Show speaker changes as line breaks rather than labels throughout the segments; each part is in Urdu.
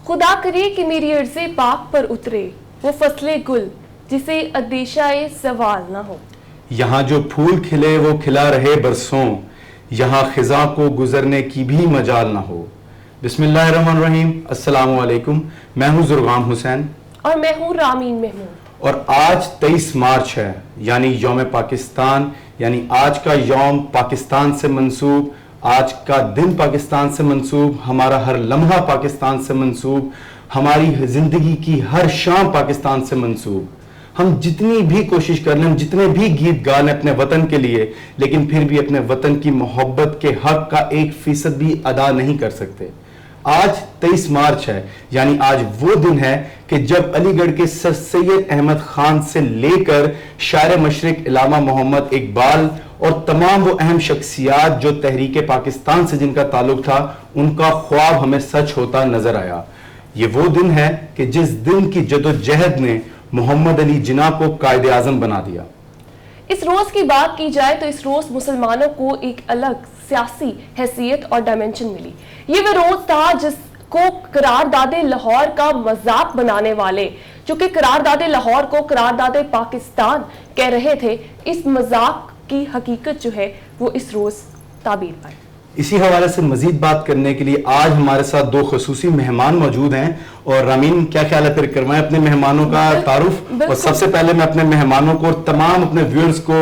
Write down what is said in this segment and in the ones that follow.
خدا کرے کہ میری عرض پاک پر اترے وہ فصل گل جسے اندیشہ زوال نہ ہو.
یہاں جو پھول کھلے وہ کھلا رہے برسوں، یہاں خزاں کو گزرنے کی بھی مجال نہ ہو. بسم اللہ الرحمن الرحیم. السلام علیکم. میں ہوں زرغام حسین
اور میں ہوں رامین محمود.
اور آج 23 مارچ ہے، یعنی یوم پاکستان، یعنی آج کا یوم پاکستان سے منسوب، آج کا دن پاکستان سے منسوب، ہمارا ہر لمحہ پاکستان سے منسوب، ہماری زندگی کی ہر شام پاکستان سے منسوب. ہم جتنی بھی کوشش کر لیں، ہم جتنے بھی گیت گا لیں اپنے وطن کے لیے، لیکن پھر بھی اپنے وطن کی محبت کے حق کا 1% بھی ادا نہیں کر سکتے. آج 23 مارچ ہے، یعنی آج وہ دن ہے کہ جب علی گڑھ کے سر سید احمد خان سے لے کر شاعر مشرق علامہ محمد اقبال اور تمام وہ اہم شخصیات جو تحریک پاکستان سے جن کا تعلق تھا، ان کا خواب ہمیں سچ ہوتا نظر آیا. یہ وہ دن ہے کہ جس دن کی جدوجہد نے محمد علی جناح کو قائد اعظم بنا دیا.
اس روز کی بات کی جائے تو اس روز مسلمانوں کو ایک الگ سیاسی حیثیت اور ڈائمنشن ملی. یہ وہ روز تھا جس کو قرارداد لاہور کا مذاق بنانے والے، جو کہ قرارداد لاہور کو قرارداد پاکستان کہہ رہے تھے، اس مذاق کی حقیقت جو ہے وہ اس روز تعبیر پائی.
اسی حوالے سے مزید بات کرنے کے لیے آج ہمارے ساتھ دو خصوصی مہمان موجود ہیں. اور رامین کیا خیال ہے پھر کروائیں اپنے مہمانوں کا تعارف؟ اور سب سے پہلے میں اپنے مہمانوں کو اور تمام اپنے ویورز کو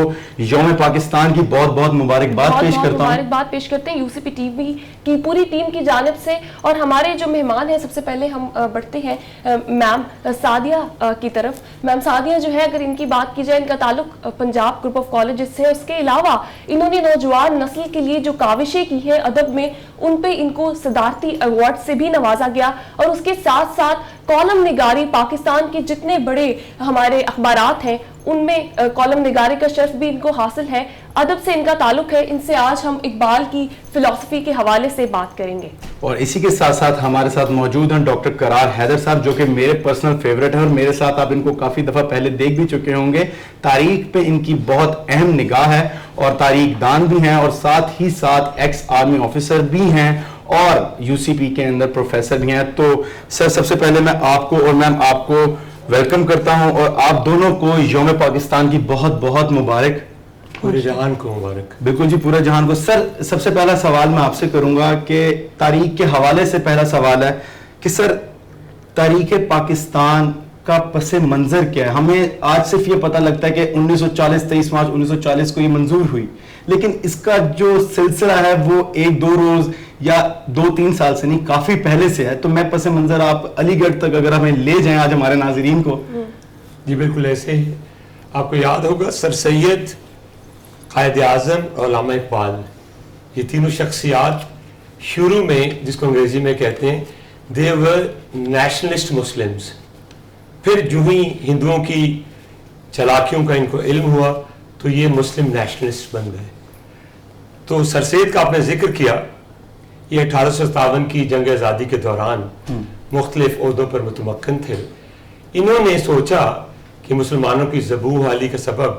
یوم پاکستان کی بہت بہت مبارکباد پیش کرتا ہوں.
مبارکباد پیش کرتے ہیں you C P T V کی پوری ٹیم کی جانب سے. اور ہمارے جو مہمان ہیں، سب سے پہلے ہم بڑھتے ہیں میم سعدیہ کی طرف. میم سعدیہ جو ہے، اگر ان کی بات کی جائے، ان کا تعلق پنجاب گروپ آف کالجز سے ہے. اس کے علاوہ انہوں نے نوجوان نسل کے لیے جو کاوشیں کی ہے ادب میں، ان پہ ان کو صدارتی ایوارڈ سے بھی نوازا گیا. اور اس کے ساتھ ساتھ کالم نگاری، پاکستان کے جتنے بڑے ہمارے اخبارات ہیں ان میں کالم نگاری کا شرف بھی ان کو حاصل ہے. ادب سے ان کا تعلق ہے. ان سے آج ہم اقبال کی فلسفی کے حوالے سے بات کریں گے.
اور اسی کے ساتھ ساتھ ہمارے ساتھ موجود ہیں ڈاکٹر قرار حیدر صاحب، جو کہ میرے پرسنل فیورٹ ہیں اور میرے ساتھ آپ ان کو کافی دفعہ پہلے دیکھ بھی چکے ہوں گے. تاریخ پہ ان کی بہت اہم نگاہ ہے اور تاریخ دان بھی ہیں، اور ساتھ ہی ساتھ ایکس آرمی آفیسر بھی ہیں اور یو سی پی کے اندر پروفیسر بھی ہیں. تو سر، سب سے پہلے میں آپ کو اور میم آپ کو ویلکم کرتا ہوں، اور آپ دونوں کو یوم پاکستان کی بہت بہت مبارک.
پورے جہان کو مبارک.
بالکل جی، پورے جہان کو. سر، سب سے پہلا سوال میں آپ سے کروں گا کہ تاریخ کے حوالے سے پہلا سوال ہے کہ سر، تاریخ پاکستان کا پس منظر کیا ہے؟ ہمیں آج صرف یہ پتہ لگتا ہے کہ 1940 23 مارچ 1940 کو یہ منظور ہوئی، لیکن اس کا جو سلسلہ ہے وہ 1-2 روز یا 2-3 سال سے نہیں، کافی پہلے سے ہے. تو میں پس منظر آپ علی گڑھ تک اگر ہمیں لے جائیں آج ہمارے ناظرین کو.
جی بالکل ایسے ہی. آپ کو یاد ہوگا سر سید، قائد اعظم اور علامہ اقبال، یہ تینوں شخصیات شروع میں، جس کو انگریزی میں کہتے ہیں they were nationalist Muslims. پھر جو ہی ہندوؤں کی چلاکیوں کا ان کو علم ہوا تو یہ مسلم نیشنلسٹ بن گئے. تو سر سید کا آپ نے ذکر کیا، یہ 1857 کی جنگ آزادی کے دوران مختلف عہدوں پر متمکن تھے. انہوں نے سوچا کہ مسلمانوں کی ذبح حالی کا سبب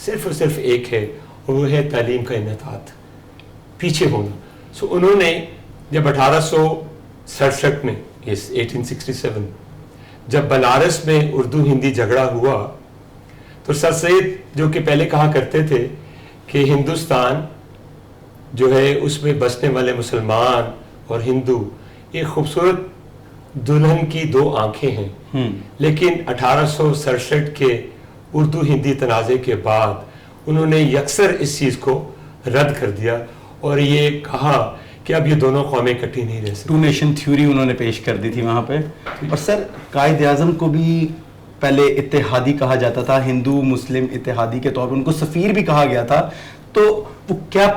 صرف اور صرف ایک ہے، اور وہ ہے تعلیم کا انحطاط، پیچھے ہونا. سو انہوں نے جب 1867 میں 1867 جب بنارس میں اردو ہندی جھگڑا ہوا تو سر سید، جو کہ پہلے کہا کرتے تھے کہ ہندوستان جو ہے اس میں بسنے والے مسلمان اور ہندو ایک خوبصورت دلہن کی 2 آنکھیں ہیں، لیکن 1867 کے اردو ہندی تنازع کے بعد انہوں نے یکسر اس چیز کو رد کر دیا اور یہ کہا کہ اب یہ دونوں قومیں اکٹھی نہیں رہ سکتی.
2 نیشن تھیوری انہوں نے پیش کر دی تھی وہاں پہ. اور سر، قائد اعظم کو بھی پہلے اتحادی کہا جاتا تھا، ہندو مسلم اتحادی کے طور پر ان کو سفیر بھی کہا گیا تھا. تو وہ کیا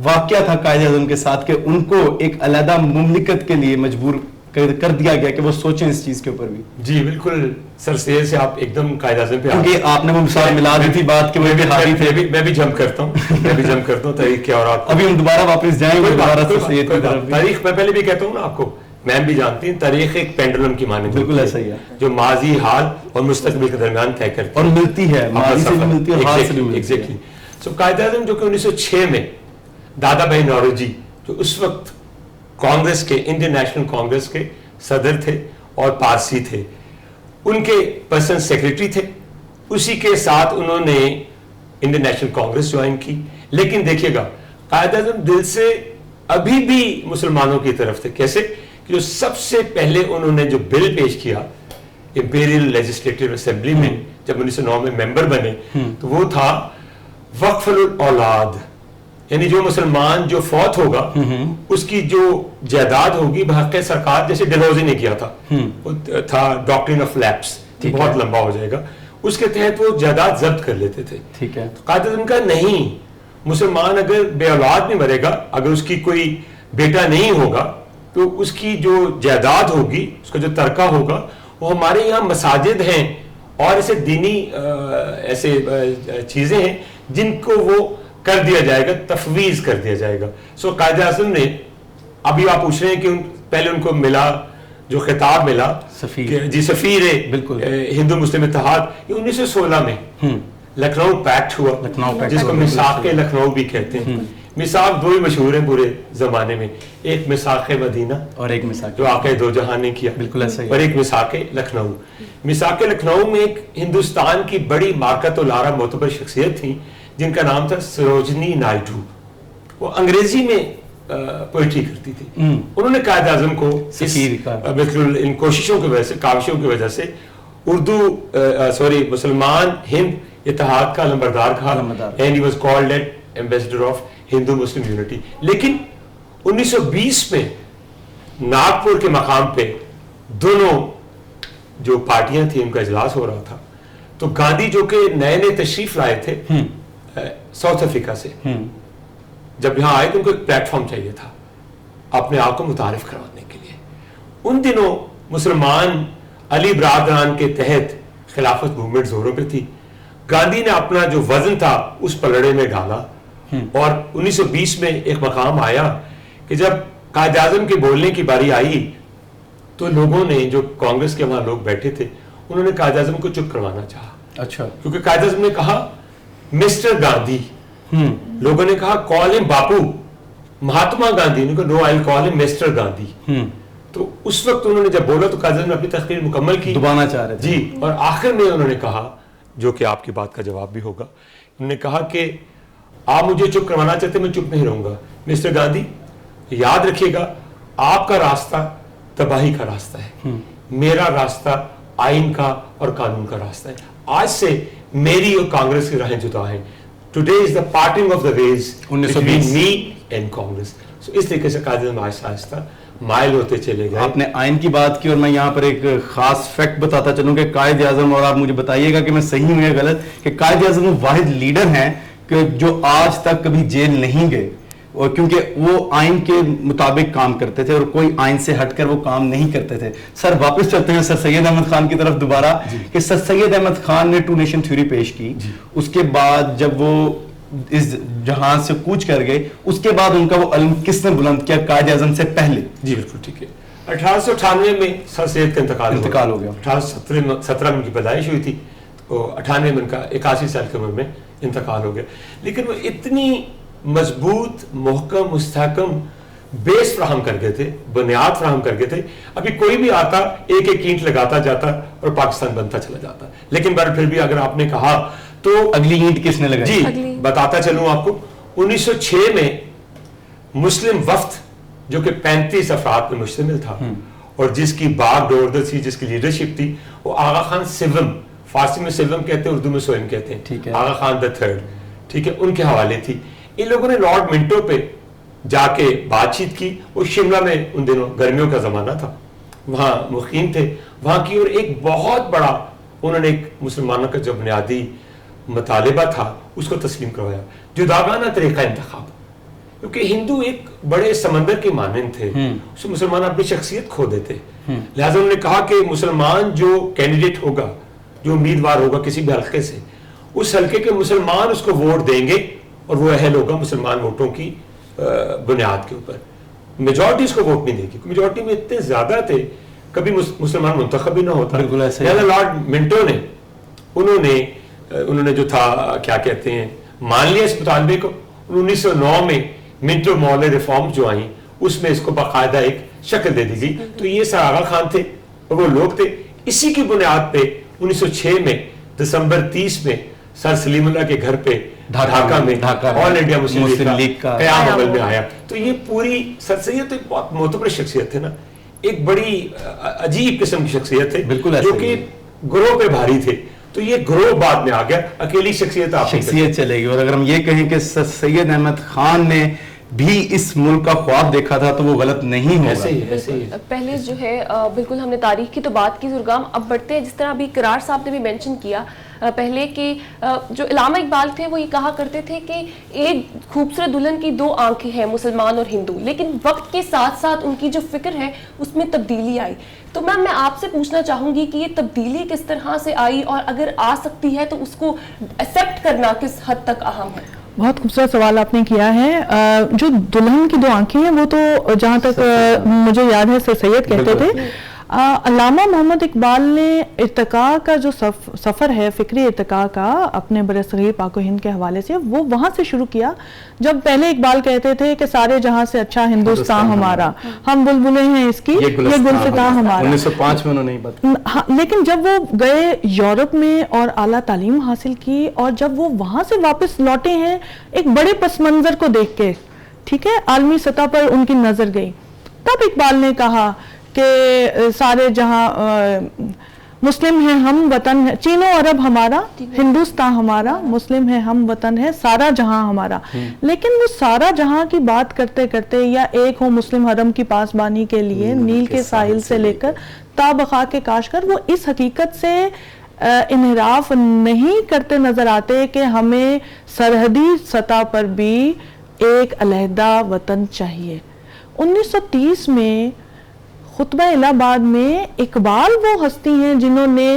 واقعہ تھا قائد اعظم کے ساتھ کہ ان کو ایک علیحدہ مملکت کے لیے مجبور کر دیا گیا کہ وہ سوچیں اس چیز کے اوپر بھی؟
جی بالکل. سر سید سے آپ ایک دم قائد اعظم پہ
کیونکہ آپ نے وہ مثال ملا دی تھی بات کہ وہ بھی ہاری تھے.
میں بھی جمپ کرتا ہوں تاریخ کے. اور
ابھی ہم دوبارہ واپس جائیں گے دوبارہ سر سید کی طرف.
تاریخ میں پہلے بھی کہتا ہوں نا آپ کو، میم بھی جانتی ہیں، تاریخ ایک پینڈولم کی مانند
بالکل ایسا ہی ہے،
جو ماضی، حال اور مستقبل کے درمیان طے کرتی
اور ملتی ہے، ماضی سے بھی ملتی ہے اور حال سے بھی ملتی ہے.
سو قائد اعظم جو کہ 1906 میں دادا بھائی نوروجی، جو اس وقت کانگریس کے، انڈین نیشنل کانگریس کے صدر تھے اور پارسی تھے, ان کے پرسنل سیکرٹری تھے. اسی کے ساتھ انہوں نے انڈین نیشنل کانگریس جوائن کی. لیکن دیکھیے گا قائد اعظم دل سے ابھی بھی مسلمانوں کی طرف تھے. کیسے کہ جو سب سے پہلے انہوں نے جو بل پیش کیا امپیریل لیجسلیٹو اسمبلی میں جب 1909 میں ممبر بنے, تو وہ تھا وقف الاولاد, یعنی جو مسلمان جو فوت ہوگا اس کی جو جائیداد ہوگی بحق سرکار, جیسے ڈلہوزی نے کیا تھا, وہ تھا ڈاکٹرین آف لیپس, بہت لمبا ہو جائے گا, اس کے تحت وہ جائیداد ضبط کر لیتے تھے.
ٹھیک ہے.
قائد اعظم کا نہیں, مسلمان اگر بے اولاد میں مرے گا, اگر اس کی کوئی بیٹا نہیں ہوگا, تو اس کی جو جائیداد ہوگی, اس کا جو ترکہ ہوگا, وہ ہمارے یہاں مساجد ہیں اور ایسے دینی ایسے چیزیں ہیں جن کو وہ کر دیا جائے گا, تفویض کر دیا جائے گا. سو قائد اعظم نے, ابھی آپ پوچھ رہے ہیں کہ پہلے ان کو ملا جو خطاب ملا
سفیر,
جی سفیر
بالکل
ہندو مسلم اتحاد, یہ 1916 میں لکھنؤ پیکٹ ہوا, جس کو میثاق لکھنؤ بھی کہتے ہیں. میثاق دو ہی مشہور ہیں پورے زمانے میں, ایک میثاق مدینہ
اور ایک میثاق
جو آقا دو جہان نے کیا,
بالکل ایسا ہی,
اور ایک میثاق لکھنؤ. میثاق لکھنؤ میں ایک ہندوستان کی بڑی مارکت العرب معتبر شخصیت تھی جن کا نام تھا سروجنی نائڈو. وہ انگریزی میں پوئٹری کرتی تھی. انہوں نے قائد اعظم کو بالکل ان کوششوں کی وجہ سے, کاوشوں کی وجہ سے اردو مسلمان ہند اتحاد کا لمبردار کہا, and he was called ambassador of Hindu Muslim unity. لیکن 1920 میں ناگپور کے مقام پہ دونوں جو پارٹیاں تھیں ان کا اجلاس ہو رہا تھا, تو گاندھی جو کہ نئے نئے تشریف لائے تھے ساؤتھ افریقہ سے, جب یہاں آئے تو ان کو ایک پلیٹ فارم چاہیے تھا اپنے آپ کو متعارف کروانے کے لیے. ان دنوں مسلمان علی برادران کے تحت خلافت موومنٹ زوروں پہ تھی. گاندھی نے اپنا جو وزن تھا اس پلڑے میں ڈالا, اور 1920 میں ایک مقام آیا کہ جب قائد اعظم کے بولنے کی باری آئی تو لوگوں نے, جو کانگریس کے وہاں لوگ بیٹھے تھے, انہوں نے قائد اعظم کو چپ کروانا چاہا.
اچھا.
کیونکہ قائد اعظم نے کہا مسٹر گاندھی, لوگوں نے کہا کال ہم باپو, مہاتما گاندھی نے کہا نو آئی کال ہم مسٹر گاندھی. تو اس وقت انہوں نے جب بولا تو قائد اعظم نے اپنی تقریر مکمل کی,
دبانا چاہ رہے تھے
جی, اور آخر میں انہوں نے کہا, جو کہ آپ کی بات کا جواب بھی ہوگا, انہوں نے کہا کہ آپ مجھے چپ کروانا چاہتے, میں چپ نہیں رہوں گا. مسٹر گاندھی یاد رکھیے گا, آپ کا راستہ تباہی کا راستہ ہے, میرا راستہ آئین کا اور قانون کا راستہ ہے. آج سے میری اور کانگریس کی راہیں جدا ہیں. Today is the parting of the ways between me and Congress. اس طریقے سے قائد اعظم آہستہ آہستہ مائل ہوتے چلے گئے.
آپ نے آئین کی بات کی اور میں یہاں پر ایک خاص فیکٹ بتاتا چلوں کہ قائد اعظم, اور آپ مجھے بتائیے گا کہ میں صحیح ہوں یا غلط, کہ قائد اعظم وہ واحد لیڈر ہیں کہ جو آج تک کبھی جیل نہیں گئے, اور کیونکہ وہ آئین کے مطابق کام کرتے تھے اور کوئی آئین سے ہٹ کر وہ کام نہیں کرتے تھے. سر واپس چلتے ہیں سر سید احمد خان کی طرف دوبارہ, کہ سر سید احمد خان نے ٹو نیشن تھیوری پیش کی. اس کے بعد جب وہ اس جہان سے کوچ کر گئے, اس کے بعد ان کا وہ علم کس نے بلند کیا قائد اعظم سے پہلے؟
جی بالکل ٹھیک ہے. 1898 میں سر سید کا انتقال ہو گیا. 1817 میں ان کی پیدائش ہوئی تھی, تو 98 میں ان کا 81 سال کی عمر میں انتقال ہو گیا. لیکن وہ اتنی مضبوط, محکم, مستحکم بیس فراہم کر گئے تھے, بنیاد فراہم کر گئے تھے. ابھی کوئی بھی آتا ایک ایک اینٹ لگاتا جاتا اور پاکستان بنتا چلا جاتا. لیکن پھر بھی اگر آپ نے کہا تو
اگلی اینٹ کس نے لگائی؟
جی بتاتا چلوں آپ کو. 1906 میں مسلم وفد جو کہ 35 افراد پر مشتمل تھا اور جس کی باغ ڈور تھی, جس کی لیڈرشپ تھی, وہ آغا خان سیوم, فارسی میں سیوم کہتے ہیں, اردو میں سوئم کہتے ہیں, آغا خان دا تھرڈ, ٹھیک ہے, ان کے حوالے تھی. ان لوگوں نے لارڈ منٹو پہ جا کے بات چیت کی. وہ شملہ میں ان دنوں گرمیوں کا زمانہ تھا, وہاں مقیم تھے وہاں کی, اور ایک بہت بڑا انہوں نے ایک مسلمانوں کا جو بنیادی مطالبہ تھا اس کو تسلیم کروایا, جداگانہ طریقہ انتخاب. کیونکہ ہندو ایک بڑے سمندر کے مانند تھے, اس میں مسلمان اپنی شخصیت کھو دیتے. لہٰذا انہوں نے کہا کہ مسلمان جو کینڈیڈیٹ ہوگا, جو امیدوار ہوگا کسی بھی حلقے سے, اس حلقے کے مسلمان اس کو ووٹ دیں گے اور وہ اہل ہوگا مسلمان ووٹوں کی بنیاد کے اوپر. میجورٹی اس کو ووٹ نہیں دے گی, میجورٹی میں اتنے زیادہ تھے کبھی مسلمان منتخب بھی نہ ہوتا. لہٰذا لارڈ منٹو نے انہوں نے جو تھا کیا کہتے ہیں مان لیا اس مطالبے کو. 1909 میں منٹو مولے ریفارم جو آئیں اس میں اس کو باقاعدہ ایک شکل دے دی گئی. تو یہ سر آغا خان تھے اور وہ لوگ تھے. اسی کی بنیاد پہ 1906 میں دسمبر 30 میں سر سلیم اللہ کے گھر پہ ڈھاکہ میں آل انڈیا مسلم لیگ کا قیام عمل میں آیا. تو یہ پوری سر سید تو ایک بہت معتبر شخصیت ہے نا, ایک بڑی عجیب قسم کی شخصیت ہے جو کہ گروہ پہ بھاری تھے. تو یہ گروہ بعد میں آ گیا, اکیلی شخصیت
چلے گی. اور اگر ہم یہ کہیں کہ سر سید احمد خان نے بھی اس ملک کا خواب دیکھا تھا تو وہ غلط نہیں ہوگا.
پہلے جو ہے بالکل ہم نے تاریخ کی تو بات کی زرگام, اب بڑھتے ہیں. جس طرح ابھی قرار صاحب نے بھی مینشن کیا پہلے کہ جو علامہ اقبال تھے وہ یہ کہا کرتے تھے کہ ایک خوبصورت دلہن کی دو آنکھیں ہیں, مسلمان اور ہندو, لیکن وقت کے ساتھ ساتھ ان کی جو فکر ہے اس میں تبدیلی آئی. تو میم میں آپ سے پوچھنا چاہوں گی کہ یہ تبدیلی کس طرح سے آئی, اور اگر آ سکتی ہے تو اس کو ایکسیپٹ کرنا کس حد تک اہم ہے؟
بہت خوبصورت سوال آپ نے کیا ہے. جو دلہن کی دو آنکھیں ہیں وہ تو جہاں تک مجھے یاد ہے سر سید کہتے تھے. علامہ محمد اقبال نے ارتقاء کا جو سفر ہے, فکری ارتقاء کا اپنے برصغیر پاک و ہند کے حوالے سے, وہ وہاں سے شروع کیا جب پہلے اقبال کہتے تھے کہ سارے جہاں سے اچھا ہندوستان ہمارا, ہم بلبلیں ہیں اس کی, یہ گلستان ہمارا.
1905 میں انہوں نے بات.
لیکن جب وہ گئے یورپ میں اور اعلیٰ تعلیم حاصل کی, اور جب وہ وہاں سے واپس لوٹے ہیں ایک بڑے پس منظر کو دیکھ کے, ٹھیک ہے, عالمی سطح پر ان کی نظر گئی, تب اقبال نے کہا کہ سارے جہاں مسلم ہیں ہم وطن ہے, چین و عرب ہمارا, ہندوستان ہمارا, مسلم ہے ہم وطن ہے, سارا جہاں ہمارا. لیکن وہ سارا جہاں کی بات کرتے کرتے, یا ایک ہو مسلم حرم کی پاسبانی کے لیے نیل کے ساحل سے لے کر تا بخا کے کاشکر, وہ اس حقیقت سے انحراف نہیں کرتے نظر آتے کہ ہمیں سرحدی سطح پر بھی ایک علیحدہ وطن چاہیے. 1930 میں خطبہ الہ آباد میں اقبال وہ ہستی ہیں جنہوں نے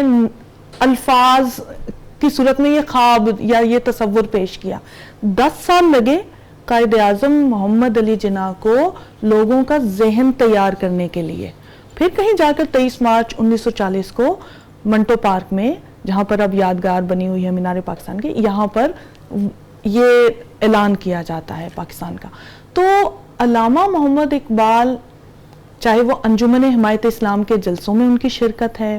الفاظ کی صورت میں یہ خواب یا یہ تصور پیش کیا. 10 سال لگے قائد اعظم محمد علی جناح کو لوگوں کا ذہن تیار کرنے کے لیے. پھر کہیں جا کر 23 مارچ 1940 کو منٹو پارک میں, جہاں پر اب یادگار بنی ہوئی ہے مینار پاکستان کی, یہاں پر یہ اعلان کیا جاتا ہے پاکستان کا. تو علامہ محمد اقبال, چاہے وہ انجمن حمایت اسلام کے جلسوں میں ان کی شرکت ہے,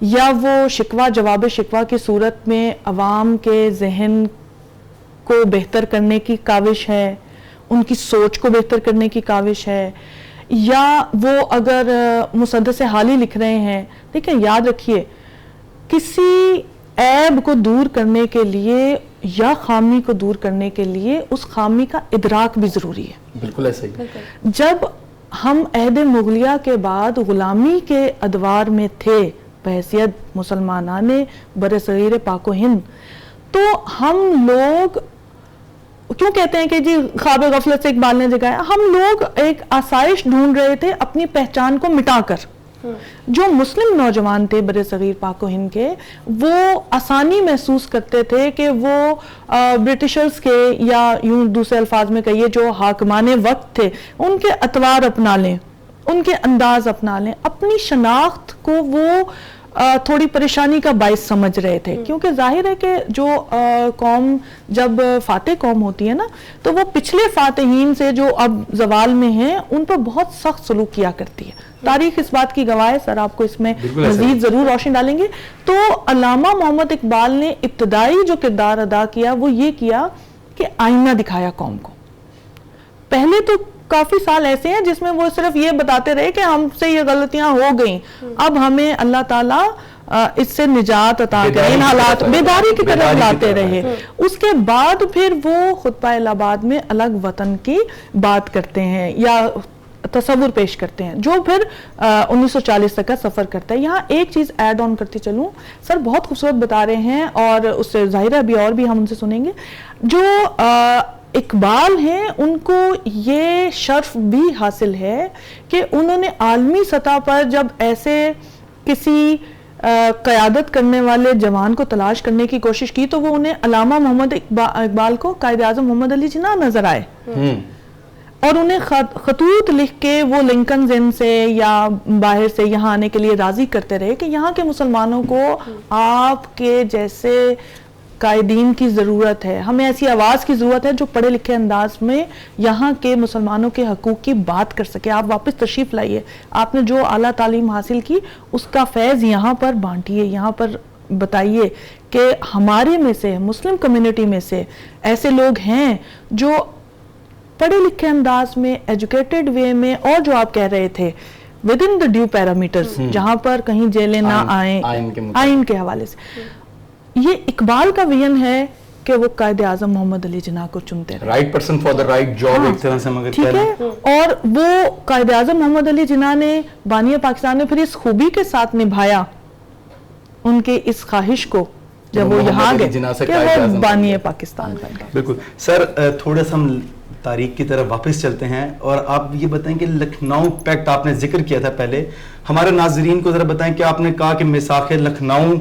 یا وہ شکوہ جواب شکوہ کی صورت میں عوام کے ذہن کو بہتر کرنے کی کاوش ہے, ان کی سوچ کو بہتر کرنے کی کاوش ہے, یا وہ اگر مسدس حالی لکھ رہے ہیں. دیکھیں, یاد رکھیے, کسی عیب کو دور کرنے کے لیے یا خامی کو دور کرنے کے لیے اس خامی کا ادراک بھی ضروری ہے.
بالکل ایسا ہی.
جب ہم عہد مغلیہ کے بعد غلامی کے ادوار میں تھے بحیثیت مسلمانان برصغیر پاک و ہند, تو ہم لوگ کیوں کہتے ہیں کہ جی خواب غفلت سے اقبال نے جگایا, ہم لوگ ایک آسائش ڈھونڈ رہے تھے اپنی پہچان کو مٹا کر. جو مسلم نوجوان تھے برصغیر پاک و ہند کے, وہ آسانی محسوس کرتے تھے کہ وہ برٹشرز کے, یا یوں دوسرے الفاظ میں کہیے جو حاکمان وقت تھے, ان کے اطوار اپنا لیں, ان کے انداز اپنا لیں. اپنی شناخت کو وہ تھوڑی پریشانی کا باعث سمجھ رہے تھے, کیونکہ ظاہر ہے کہ جو قوم جب فاتح قوم ہوتی ہے نا, تو وہ پچھلے فاتحین سے جو اب زوال میں ہیں ان پر بہت سخت سلوک کیا کرتی ہے. تاریخ اس بات کی گواہ ہے, سر آپ کو اس میں مزید ضرور روشنی ڈالیں گے. تو علامہ محمد اقبال نے ابتدائی جو کردار ادا کیا وہ یہ کیا کہ آئینہ دکھایا قوم کو. پہلے تو کافی سال ایسے ہیں جس میں وہ صرف یہ بتاتے رہے کہ ہم سے یہ غلطیاں ہو گئیں, اب ہمیں اللہ تعالیٰ اس سے نجات عطا کرے, ان حالات بیداری کی طرف لاتے رہے. اس کے بعد پھر وہ خطبہ الہ آباد میں الگ وطن کی بات کرتے ہیں یا تصور پیش کرتے ہیں, جو پھر 1940 تک کا سفر کرتا ہے. یہاں ایک چیز ایڈ آن کرتی چلوں, سر بہت خوبصورت بتا رہے ہیں, اور اس سے ظاہر ہے ابھی اور بھی ہم ان سے سنیں گے. جو اقبال ہیں ان کو یہ شرف بھی حاصل ہے کہ انہوں نے عالمی سطح پر جب ایسے کسی قیادت کرنے والے جوان کو تلاش کرنے کی کوشش کی, تو وہ انہیں علامہ محمد اقبال کو قائد اعظم محمد علی جناح نظر آئے, اور انہیں خطوط لکھ کے وہ لنکنز ان سے یا باہر سے یہاں آنے کے لیے راضی کرتے رہے کہ یہاں کے مسلمانوں کو آپ کے جیسے قائدین کی ضرورت ہے, ہمیں ایسی آواز کی ضرورت ہے جو پڑھے لکھے انداز میں یہاں کے مسلمانوں کے حقوق کی بات کر سکے. آپ واپس تشریف لائیے, آپ نے جو اعلیٰ تعلیم حاصل کی اس کا فیض یہاں پر بانٹیے, یہاں پر بتائیے کہ ہمارے میں سے, مسلم کمیونٹی میں سے ایسے لوگ ہیں جو پڑھے لکھے انداز میں, ایجوکیٹڈ وے میں, اور جو آپ کہہ رہے تھے with in the due parameters, جہاں پر کہیں جیلیں نہ آئیں آئین کے حوالے سے. یہ اقبال کا ویژن ہے کہ وہ قائد اعظم محمد علی جناح کو چنتے رہے,
right person for the right job, ایک طرح سے ہم اگر
ٹھیک
کہہ
ہے, اور وہ قائد اعظم محمد علی جناح نے بانی پاکستان نے پھر اس خوبی کے ساتھ نبھایا ان کے اس خواہش کو جب وہ یہاں گئے کہ وہ بانی پاکستان بن گئے.
بالکل سر, تھوڑا سا ہم تاریخ کی طرف واپس چلتے ہیں, اور آپ یہ بتائیں کہ لکھنؤ پیکٹ آپ نے ذکر کیا تھا پہلے, ہمارے ناظرین کو ذرا بتائیں کہ آپ نے کہا کہ میثاق لکھنؤ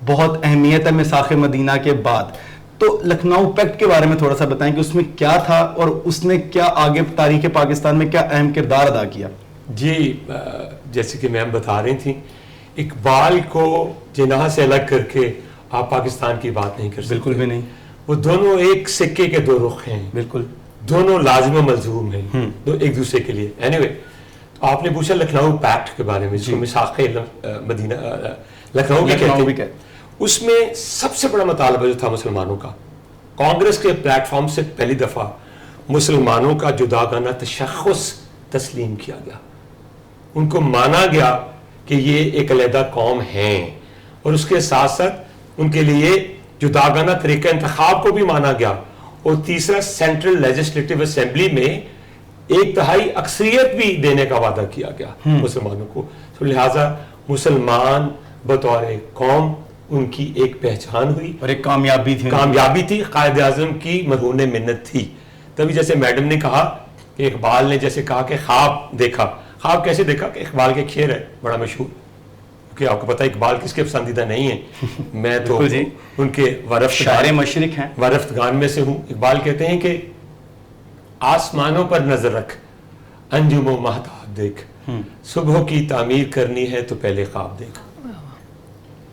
بہت اہمیت ہے میثاق مدینہ کے بعد, تو لکھنؤ پیکٹ کے بارے میں تھوڑا سا بتائیں کہ اس میں کیا تھا اور اس نے کیا آگے تاریخ پاکستان میں کیا اہم کردار ادا کیا.
جی, جیسے کہ میم بتا رہی تھیں, اقبال کو جناح سے الگ کر کے آپ پاکستان کی بات نہیں کر سکتے.
بالکل بھی نہیں,
وہ دونوں ایک سکے کے دو رخ ہیں,
بالکل
دونوں لازم و ملزوم ہیں دو ایک دوسرے کے لیے. اینی وے, آپ نے پوچھا لکھنؤ پیکٹ کے بارے میں, جس کو میثاق مدینہ لکھنؤ بھی کہتے ہیں. اس میں سب سے بڑا مطالبہ جو تھا مسلمانوں کا, کانگریس کے پلیٹ فارم سے پہلی دفعہ مسلمانوں کا جداگانہ تشخص تسلیم کیا گیا. ان کو مانا گیا کہ یہ ایک علیحدہ قوم ہیں, اور اس کے ساتھ ساتھ ان کے لیے جداگانہ طریقہ انتخاب کو بھی مانا گیا, اور تیسرا سینٹرل لیجسلیٹو اسمبلی میں ایک تہائی اکثریت بھی دینے کا وعدہ کیا گیا مسلمانوں کو. تو لہٰذا مسلمان بطور قوم ان کی ایک پہچان ہوئی
اور ایک کامیابی
تھی, قائد اعظم کی مرہون منت تھی. تبھی جیسے میڈم نے کہا کہ اقبال نے جیسے کہا کہ خواب دیکھا, خواب کیسے دیکھا کہ اقبال کے شعر ہے بڑا مشہور, کہ آپ کو پتہ ہے اقبال کس کے پسندیدہ نہیں ہیں, میں تو ان کے
شاعر مشرق ہیں,
ورفتگان میں سے ہوں. اقبال کہتے ہیں کہ آسمانوں پر نظر رکھ, انجم و مہتاب دیکھ, صبح کی تعمیر کرنی ہے تو پہلے خواب دیکھ.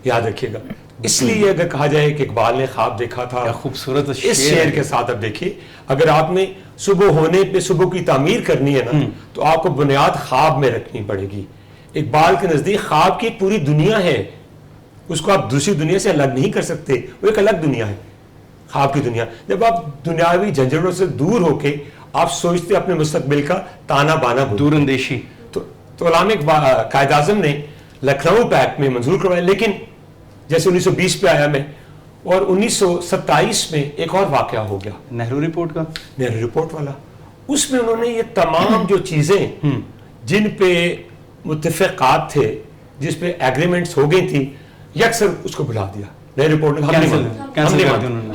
یاد رکھیے گا. اس لیے اگر کہا جائے کہ اقبال نے خواب دیکھا تھا,
خوبصورت
اس شعر کے ساتھ اب دیکھیے, اگر آپ نے صبح ہونے پہ صبح کی تعمیر کرنی ہے نا, تو آپ کو بنیاد خواب میں رکھنی پڑے گی. اقبال کے نزدیک خواب کی پوری دنیا ہے, اس کو آپ دوسری دنیا سے الگ نہیں کر سکتے, وہ ایک الگ دنیا ہے خواب کی دنیا. جب آپ دنیاوی جھنجھڑوں سے دور ہو کے آپ سوچتے اپنے مستقبل کا تانا بانا,
دور اندیشی,
تو علامہ قائد اعظم نے لکھنؤ پیکٹ میں منظور کروایا. لیکن جیسے 1920 پہ آیا میں, اور 1927 میں ایک اور واقعہ ہو گیا,
نہرو رپورٹ کا,
نہرو رپورٹ والا. اس میں انہوں نے یہ تمام جو چیزیں جن پہ متفقات تھے, جس پہ ایگریمنٹس ہو گئی تھی, یکسر اس کو بھلا دیا. نئے رپورٹ میں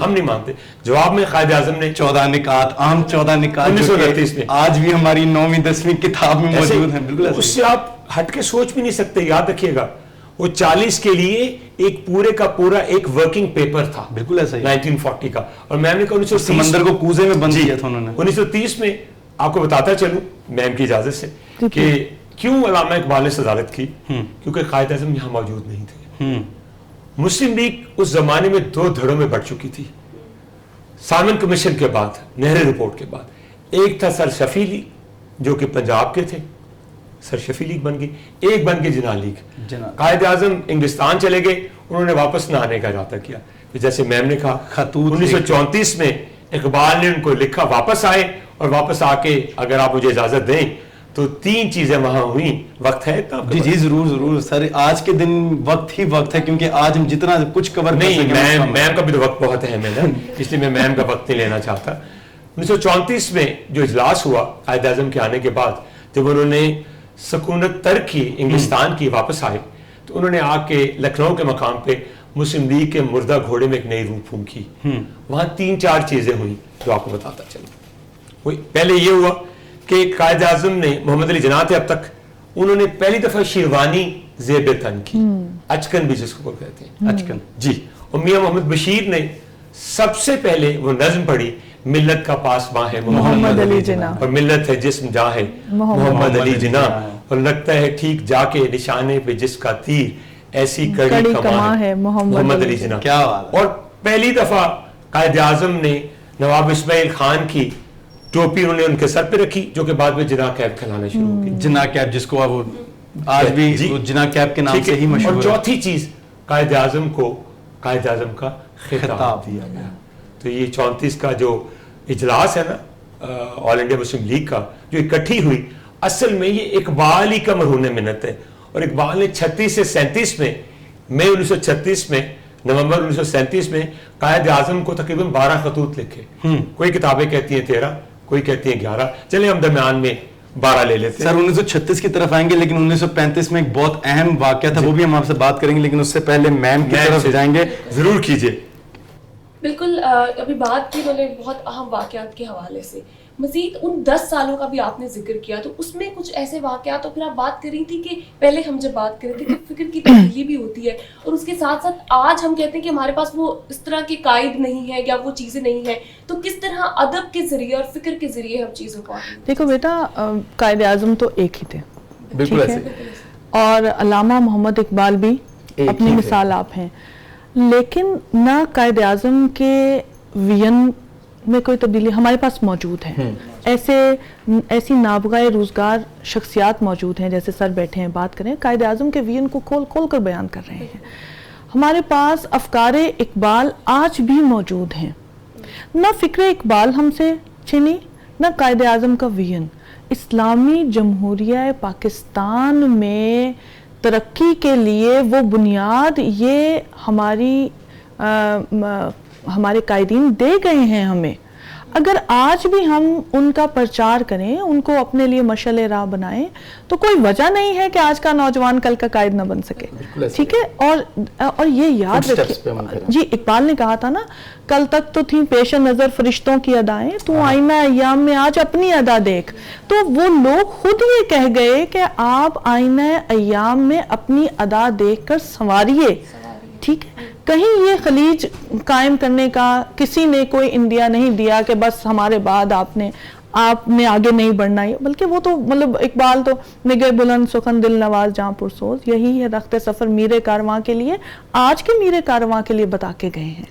ہم نہیں مانتے. جواب میں قائد اعظم نے
14 نکات, عام 14 نکات
1929 میں
آج بھی ہماری 9ویں 10ویں کتاب میں موجود ہیں. بالکل
اس سے آپ ہٹ کے سوچ بھی نہیں سکتے. یاد رکھیے گا, وہ 40 کے لیے ایک پورے کا پورا ایک ورکنگ پیپر تھا,
بالکل ایسا ہی
1940 کا. اور میم نے کہا 1930
سمندر کو کوزے میں بند کیا تھا انہوں نے.
1930 میں آپ کو بتاتا چلوں میم کی اجازت سے کہ کیوں علامہ اقبال نے صدارت کی, کیونکہ قائد اعظم یہاں موجود نہیں تھے. مسلم لیگ اس زمانے میں 2 دھڑوں میں بڑھ چکی تھی. سامن کمیشن کے بعد, نہرو رپورٹ کے بعد, ایک تھا سر شفیع لیگ جو کہ پنجاب کے تھے, سر شفیع لیگ بن گئی, ایک بن گئی جناح لیگ. قائد اعظم انگلستان چلے گئے, انہوں نے واپس نہ آنے کا ارادہ کیا. جیسے میم نے کہا, خطوط 1934 میں اقبال نے ان کو لکھا واپس آئے, اور واپس آ کے اگر آپ مجھے اجازت دیں تو 3 چیزیں وہاں ہوئیں. وقت ہے اتنا؟
جی ضرور سر, آج کے دن وقت ہی وقت ہے, کیونکہ آج ہم جتنا کچھ کور
نہیں, میم کا بھی تو وقت بہت اہم ہے نا, اس لیے میں میم کا وقت نہیں لینا چاہتا. 1934 میں جو اجلاس ہوا قائد اعظم کے آنے کے بعد, جب انہوں نے سکونت ترک کی, انگلستان کی, واپس آئے, تو انہوں نے آ کے لکھنؤ کے مقام پہ مسلم لیگ کے مردہ گھوڑے میں ایک نئی روح پھونکی. وہاں 3-4 چیزیں ہوئیں جو آپ کو بتاتا چلوں. پہلے یہ ہوا کہ قائد اعظم نے, محمد علی جناح تھے اب تک, انہوں نے پہلی دفعہ شیروانی زیب تن کی, اچکن بھی جس کو کہتے ہیں, اچکن جی. اور میاں محمد بشیر نے سب سے پہلے وہ نظم پڑھی, ملت کا پاسباں ہے محمد علی جناح, اور ملت ہے جسم جاں ہے محمد علی جناح, اور لگتا ہے ٹھیک جا کے نشانے پہ جس کا تیر, ایسی کڑی کماں ہے محمد علی جناح.
کیا بات.
اور پہلی دفعہ قائد اعظم نے نواب اسماعیل خان کی ٹوپی انہوں نے ان کے سر پہ رکھی جو کہ بعد میں جناح کیپ کھلانا شروع ہو گئی.
جناح کیپ جس کو وہ آج بھی جناح کیپ کے نام سے ہی مشہور ہے.
اور چوتھی چیز قائد اعظم کو قائد اعظم کا خطاب دیا گیا. تو یہ 34 کا جو اجلاس ہے نا آل انڈیا مسلم لیگ کا جو اکٹھی ہوئی, اصل میں یہ اقبال ہی کا مرہون منت ہے. اور اقبال نے 36 سے 37 میں مئی 1936 میں نومبر 1937 میں قائد اعظم کو تقریباً 12 خطوط لکھے. کوئی کتابیں کہتی ہیں 13, کوئی کہتی ہیں 11, چلیں ہم درمیان میں 12 لے لیتے ہیں.
سر 1936 کی طرف آئیں گے, لیکن 1935 میں ایک بہت اہم واقعہ تھا, وہ بھی ہم آپ سے بات کریں گے, لیکن اس سے پہلے میم کی طرف جائیں گے.
ضرور کیجئے.
بالکل, ابھی بات کی میں نے بہت اہم واقعات کے حوالے سے, مزید ان 10 سالوں کا بھی آپ نے ذکر کیا, تو اس میں کچھ ایسے واقعات, اور پھر آپ بات کر رہی تھی کہ پہلے ہم جب بات کر رہے تھے کہ فکر کی تبدیلی بھی ہوتی ہے, اور اس کے ساتھ ساتھ آج ہم کہتے ہیں کہ ہمارے پاس وہ اس طرح کے قائد نہیں ہے یا وہ چیزیں نہیں ہیں, تو کس طرح ادب کے ذریعے اور فکر کے ذریعے ہم چیزوں کو
دیکھو بیٹا, قائد اعظم تو ایک ہی تھے,
بالکل ایسے,
اور علامہ محمد اقبال بھی اپنی مثال آپ ہیں, لیکن نہ قائد اعظم کے ویژن میں کوئی تبدیلی ہمارے پاس موجود ہے. ایسی نابغہ روزگار شخصیات موجود ہیں, جیسے سر بیٹھے ہیں بات کریں, قائد اعظم کے ویژن کو کھول کھول کر بیان کر رہے ہیں. ہمارے پاس افکار اقبال آج بھی موجود ہیں. نہ فکر اقبال ہم سے چھینی, نہ قائد اعظم کا ویژن. اسلامی جمہوریہ پاکستان میں ترقی کے لیے وہ بنیاد یہ ہمارے قائدین دے گئے ہیں ہمیں. اگر آج بھی ہم ان کا پرچار کریں, ان کو اپنے لیے مشعل راہ بنائیں, تو کوئی وجہ نہیں ہے کہ آج کا نوجوان کل کا قائد نہ بن سکے. ٹھیک ہے, اور یہ یاد رکھیں, جی اقبال نے کہا تھا نا, کل تک تو تھیں پیش نظر فرشتوں کی ادائیں, تو آئینہ ایام میں آج اپنی ادا دیکھ. تو وہ لوگ خود یہ کہہ گئے کہ آپ آئینہ ایام میں اپنی ادا دیکھ کر سنواریے. ٹھیک ہے, کہیں یہ خلیج قائم کرنے کا کسی نے کوئی انڈیا نہیں دیا کہ بس ہمارے بعد آپ نے آگے نہیں بڑھنا ہے, بلکہ وہ تو مطلب اقبال تو نگہ بلند سخن دل نواز جہاں پرسوز, یہی ہے رخت سفر میرے کارواں کے لیے, آج کے میرے کارواں کے لیے بتا کے گئے ہیں.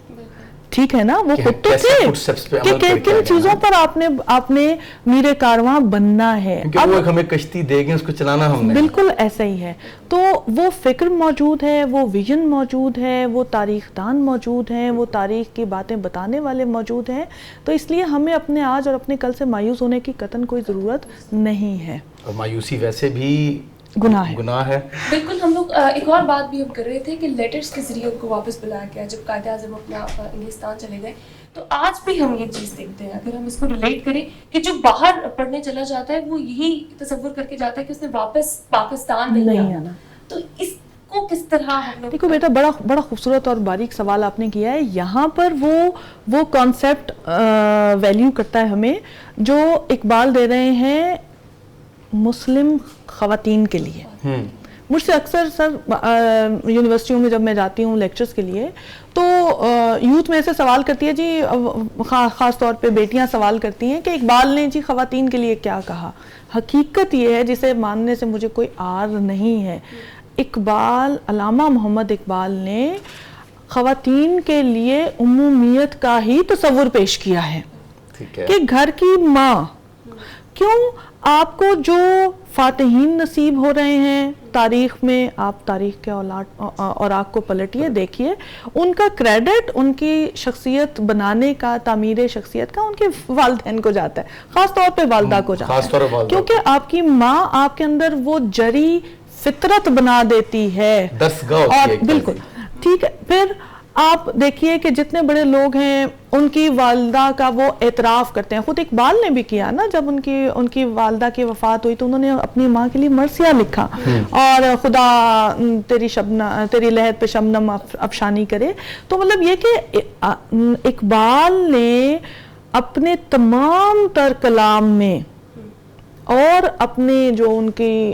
ٹھیک ہے نا, وہ خود تو تھے کہ کن چیزوں پر آپ نے میرے کارواں بننا ہے,
اب ہمیں کشتی دے گے اس کو چلانا ہم نے.
بالکل ایسا ہی ہے. تو وہ فکر موجود ہے, وہ ویژن موجود ہے, وہ تاریخ دان موجود ہیں, وہ تاریخ کی باتیں بتانے والے موجود ہیں. تو اس لیے ہمیں اپنے آج اور اپنے کل سے مایوس ہونے کی قطعاً کوئی ضرورت نہیں ہے.
اور مایوسی ویسے بھی
گناہ ہے.
بالکل. ہم لوگ ایک اور بات بھی ہم کر رہے تھے کہ لیٹرز کے ذریعے ان کو واپس بلایا گیا جب قائد اعظم اپنا انگلستان چلے گئے. تو آج بھی ہم یہ چیز دیکھتے ہیں, اگر ہم اس کو ریلیٹ کریں کہ جو باہر پڑھنے چلا جاتا ہے وہ یہی تصور کر کے جاتا ہے کہ اس نے واپس پاکستان نہیں آنا. تو اس کو کس طرح ہم لوگ,
دیکھو بیٹا, بڑا خوبصورت اور باریک سوال آپ نے کیا ہے. یہاں پر وہ کانسیپٹ ویلیو کرتا ہے ہمیں جو اقبال دے رہے ہیں مسلم خواتین کے لیے. مجھ سے اکثر سر یونیورسٹیوں میں جب میں جاتی ہوں لیکچرز کے لیے, تو یوتھ میں سے سوال کرتی ہے, جی خاص طور پہ بیٹیاں سوال کرتی ہیں کہ اقبال نے جی خواتین کے لیے کیا کہا. حقیقت یہ ہے جسے ماننے سے مجھے کوئی عار نہیں ہے, اقبال, علامہ محمد اقبال نے خواتین کے لیے عمومیت کا ہی تصور پیش کیا ہے کہ گھر کی ماں, کیوں آپ کو جو فاتحین نصیب ہو رہے ہیں تاریخ میں, آپ تاریخ کے اور آگ کو پلٹیے, دیکھیے ان کا کریڈٹ ان کی شخصیت بنانے کا, تعمیر شخصیت کا ان کے والدین کو جاتا ہے, خاص طور پہ والدہ کو جاتا ہے, کیونکہ آپ کی ماں آپ کے اندر وہ جری فطرت بنا دیتی ہے. اور بالکل ٹھیک ہے. پھر آپ دیکھیے کہ جتنے بڑے لوگ ہیں ان کی والدہ کا وہ اعتراف کرتے ہیں. خود اقبال نے بھی کیا نا, جب ان کی والدہ کی وفات ہوئی تو انہوں نے اپنی ماں کے لیے مرثیہ لکھا, اور خدا تیری لحد پہ شبنم افشانی کرے. تو مطلب یہ کہ اقبال نے اپنے تمام تر کلام میں اور اپنے جو ان کی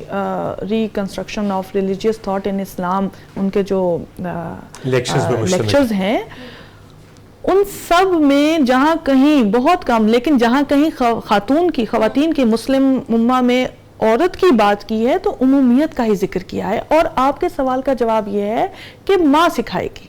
reconstruction of religious thought in Islam, ان کے جو لیکچرز ہیں, ان سب میں جہاں کہیں بہت کم لیکن جہاں کہیں خواتین کی مسلم امہ میں عورت کی بات کی ہے تو عمومیت کا ہی ذکر کیا ہے. اور آپ کے سوال کا جواب یہ ہے کہ ماں سکھائے گی.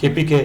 KPK,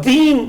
3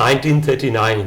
1939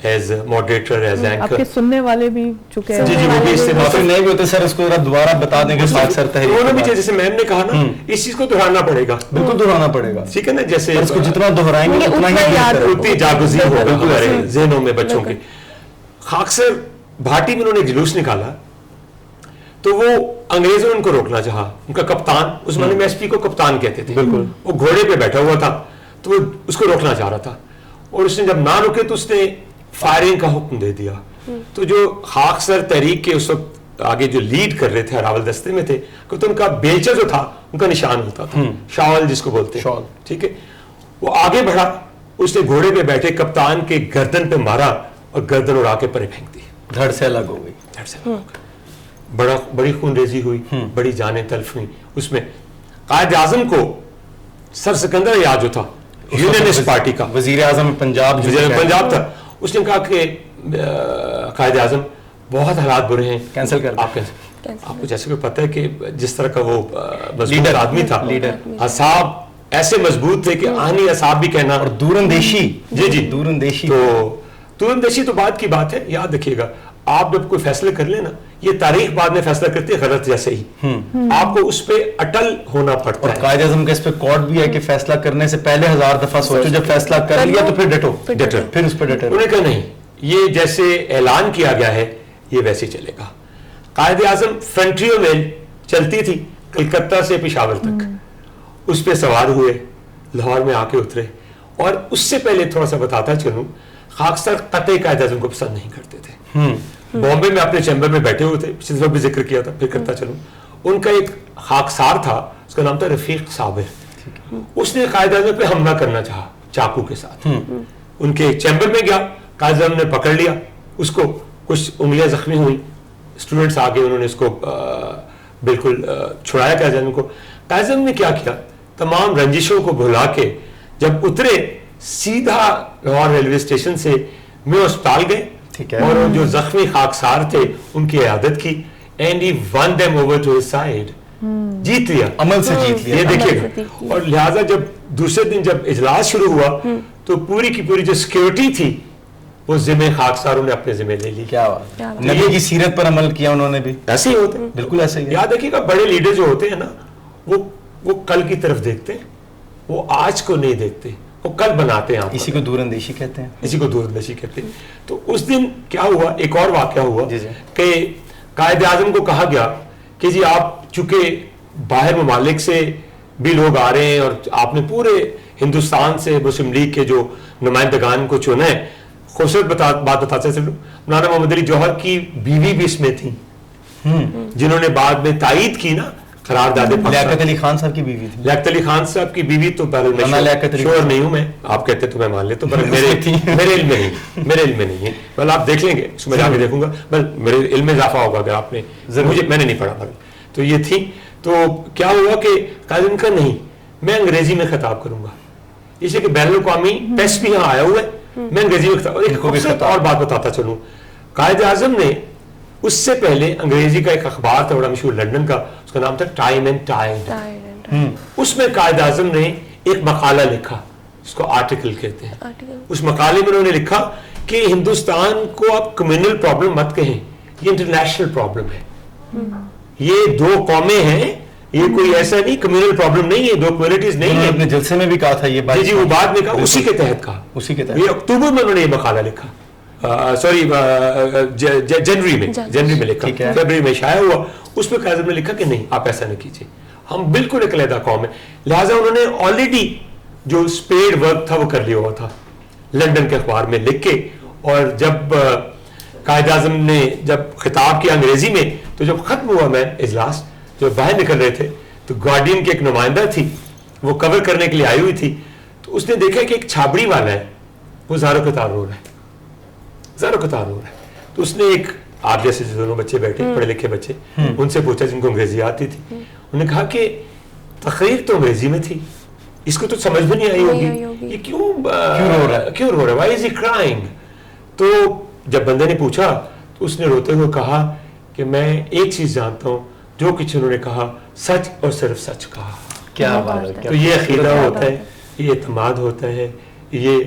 ایز ماڈریٹر, ایز
آپ
اینکر.
کے سننے والے بھی چکے ہیں.
جی جی وہ بھی اس سے
معافی نہیں بھی ہوتے سر, اس کو ذرا دوبارہ بتا دیں کہ خاک سر تحریک
انہوں نے بھی جیسے میم نے کہا نا, اس چیز کو دہرانا پڑے گا,
بالکل دہرانا پڑے گا,
ٹھیک ہے نا, جیسے
اس کو جتنا دہرائیں گے اتنا ہی
یاد
اتنی جاگزی ہوگا ہمارے ذہنوں میں بچوں کے. خاکسر بھاٹی میں انہوں نے جلوس نکالا تو وہ انگریزوں نے ان کو روکنا چاہا. ان کا کپتان, اس زمانے میں ایس پی کو کپتان کہتے تھے, بالکل, وہ گھوڑے پہ بیٹھا ہوا تھا تو وہ اس کو روکنا چاہ رہا تھا, اور اس نے جب نہ روکے تو اس نے فائرنگ کا حکم دے دیا. تو جو خاکسر تحریک کے اس وقت آگے جو لیڈ کر رہے تھے, راول دستے میں تھے, تو ان کا بیلچہ جو تھا ان کا نشان ہوتا تھا, شاول جس کو بولتے ہیں, ٹھیک ہے. وہ آگے بڑھا, اس نے گھوڑے پہ بیٹھے کپتان کے گردن پہ مارا اور گردن اڑا کے پرے پھینک دی,
دھڑ سے الگ ہو گئی.
دھڑ سے الگ ہو گئی. بڑی خون ریزی ہوئی, بڑی جانیں تلف ہوئی. اس میں قائد اعظم کو سر سکندر یاد جو تھا یونینسٹ پارٹی کا,
وزیر اعظم پنجاب
تھا, اس نے کہا کہ قائد اعظم بہت حالات برے ہیں,
کینسل کر.
آپ کو جیسے کہ پتہ ہے کہ جس طرح کا وہ مضبوط آدمی تھا, اعصاب ایسے مضبوط تھے کہ آہنی اعصاب بھی کہنا,
اور دور اندیشی,
جی
دور اندیشی.
تو دور اندیشی تو بعد کی بات ہے, یاد رکھیے گا آپ جب کوئی فیصلہ کر لیں نا, یہ تاریخ بعد میں فیصلہ کرتی ہے غلط جیسے ہی, آپ کو اس پہ اٹل ہونا پڑتا ہے.
اور قائد اعظم کا اس پہ کوڈ بھی ہے کہ فیصلہ کرنے سے پہلے 1000 دفعہ سوچو, جب فیصلہ کر لیا تو پھر ڈٹو, پھر اس پہ ڈٹو.
انہوں نے کہا نہیں, یہ جیسے اعلان کیا گیا ہے یہ ویسے چلے گا. قائد اعظم فرنٹریو میل چلتی تھی کلکتہ سے پشاور تک, اس پہ سوار ہوئے, لاہور میں آ کے اترے. اور اس سے پہلے تھوڑا سا بتاتا چلوں, خاکسر قطعی قائد اعظم کو پسند نہیں کرتے تھے. بامبے میں اپنے چیمبر میں بیٹھے ہوئے تھے, پچھلی دفعہ بھی ذکر کیا تھا, پھر کرتا چلوں. ان کا ایک خاکسار تھا, اس کا نام تھا رفیق صابر. اس نے قائد اعظم پہ حملہ کرنا چاہا چاقو کے ساتھ. ان کے چیمبر میں گیا, قائد اعظم نے پکڑ لیا اس کو, کچھ انگلیاں زخمی ہوئی, اسٹوڈنٹس آگے انہوں نے اس کو بالکل چھڑایا قائد اعظم کو. قائد اعظم نے کیا کیا, تمام رنجشوں کو بھلا کے جب اترے سیدھا لاہور ریلوے اسٹیشن سے میں اسپتال گئے, اور جو زخمی خاکسار تھے ان کی عیادت کی, and he won them over to his side, جیت لیا, عمل سے جیت لیا. یہ دیکھیے گا. اور لہٰذا جب دوسرے دن جب اجلاس شروع ہوا تو پوری کی پوری جو سیکیورٹی تھی وہ ذمہ خاکساروں نے اپنے ذمہ لے لی.
کیا بات, نبی کی سیرت پر عمل کیا انہوں نے بھی.
ایسے ہی ہوتے ہیں,
بالکل ایسے ہی.
یاد رکھیے گا بڑے لیڈر جو ہوتے ہیں نا, وہ کل کی طرف دیکھتے ہیں, وہ آج کو نہیں دیکھتے, وہ کل بناتے ہیں.
اسی کو دور اندیشی کہتے ہیں.
اسی کو دور اندیشی کہتے ہیں. تو اس دن کیا ہوا, ایک اور واقعہ ہوا کہ قائد اعظم کو کہا گیا کہ جی آپ چونکہ باہر ممالک سے بھی لوگ آ رہے ہیں اور آپ نے پورے ہندوستان سے مسلم لیگ کے جو نمائندگان کو چنا ہے, خوبصورت بات بتاتے چلوں, مولانا محمد علی جوہر کی بیوی بھی اس میں تھی, جنہوں نے بعد میں تائید کی نا قرارداد.
لیاقت علی خان صاحب کی بیوی تھی.
لیاقت علی خان صاحب کی بیوی تو شور نہیں ہوں میں, آپ کہتے تو میں مان لیتا ہوں, میرے علم میں نہیں ہے. بل آپ دیکھ لیں گے, اس میں جا کے دیکھوں گا, بل میرے علم میں اضافہ ہوگا اگر آپ نے, میں نے نہیں پڑھا. تو یہ تھی. تو کیا ہوا کہ قائد اعظم کا نہیں, میں انگریزی میں خطاب کروں گا, اس لیے کہ بین الاقوامی پریس بھی یہاں آیا ہوا ہے, میں انگریزی میں خطاب. ایک خوبصورت اور بات بتاتا چلوں, قائد اعظم نے اس سے پہلے انگریزی کا ایک اخبار تھا بڑا مشہور لندن کا, اس کا نام تھا ٹائم اینڈ ٹائڈ. اس میں قائد اعظم نے ایک مقالہ لکھا, اس کو آرٹیکل کہتے ہیں. اس مقالے میں انہوں نے لکھا کہ ہندوستان کو آپ کمیونل پرابلم مت کہیں, یہ انٹرنیشنل پرابلم ہے. یہ دو قومیں ہیں, یہ کوئی ایسا نہیں کمیونل پرابلم نہیں ہے, دو کمیونٹیز نہیں ہیں.
اپنے جلسے میں بھی کہا تھا یہ بات.
جی وہ بعد میں کہا, اسی کے تحت کہا,
اسی کے تحت.
یہ اکتوبر میں انہوں نے یہ مقالہ لکھا, سوری جنوری میں لکھا, فیبرری میں شائع ہوا. اس میں قائد اعظم نے لکھا کہ نہیں آپ ایسا نہ کیجیے, ہم بالکل ایک علیحدہ قوم ہے. لہٰذا انہوں نے آلریڈی جو اسپیڈ ورک تھا وہ کر لیا ہوا تھا لندن کے اخبار میں لکھ کے. اور جب قائد اعظم نے جب خطاب کیا انگریزی میں, تو جب ختم ہوا میں اجلاس, جو باہر نکل رہے تھے تو گارڈین کی ایک نمائندہ تھی, وہ کور کرنے کے لیے آئی ہوئی تھی. تو اس نے دیکھا کہ ایک چھابڑی والا ہے, وہ زارو قطار رو رہا ہے. تو اس نے ایک, آپ جیسے دونوں بچے بیٹھے پڑھے لکھے بچے, ان سے پوچھا جن کو انگریزی آتی تھی. انہوں نے کہا کہ تقریر تو انگریزی میں تھی, اس کو تو سمجھ میں نہیں آئی ہوگی, یہ کیوں رو رہا ہے, وائی از ہی کرائنگ. تو جب بندے نے پوچھا تو اس نے روتے ہوئے کہا کہ میں ایک چیز جانتا ہوں, جو کچھ انہوں نے کہا سچ اور صرف سچ کہا.
کیا بات ہے.
تو یہ عقیدہ ہوتا ہے, یہ اعتماد ہوتا ہے, یہ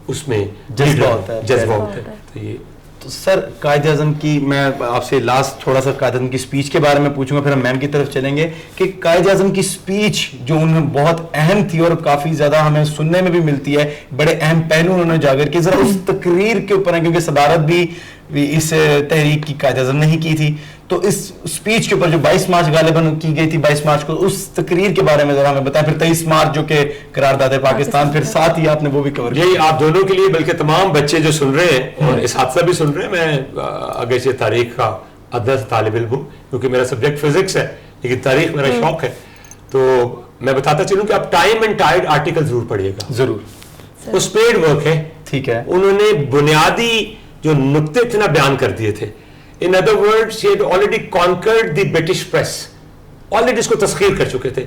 اس میں
جذبہ ہوتا ہے.
جذبہ ہوتا ہے. تو یہ
تو سر قائد اعظم کی میں آپ سے لاسٹ تھوڑا سا قائد اعظم کی سپیچ کے بارے میں پوچھوں گا, پھر ہم میم کی طرف چلیں گے کہ قائد اعظم کی سپیچ جو انہوں نے بہت اہم تھی اور کافی زیادہ ہمیں سننے میں بھی ملتی ہے, بڑے اہم پہلو انہوں نے اجاگر کیے, ذرا اس تقریر کے اوپر ہیں کیونکہ صدارت بھی اس تحریک کی قائد اعظم نے ہی کی تھی, تو اس سپیچ کے اوپر جو 22 مارچ غالباً کی گئی تھی 22 مارچ کو, اس تقریر کے بارے میں ذرا ہمیں بتائیں, پھر 23 مارچ جو کہ قرارداد پاکستان, پھر ساتھ ہی آپ نے وہ بھی کور کیا.
یہی آپ دونوں کے لیے بلکہ تمام بچے جو سن رہے ہیں اور اس حادثہ بھی سن رہے ہیں, میں اگرچہ تاریخ کا ادنا سا طالب علم ہوں کیونکہ میرا سبجیکٹ فزکس ہے لیکن تاریخ میرا شوق ہے, تو میں بتاتا چلوں کہ آپ ٹائم اینڈ ٹائڈ آرٹیکل ضرور پڑھیے گا.
ضرور.
وہ اسپیڈ ورک ہے,
ٹھیک ہے,
انہوں نے بنیادی جو نقطے تھے نا بیان کر دیے تھے. In other words, she had already conquered the British press. Already اس کو تسخیر کر چکے تھے.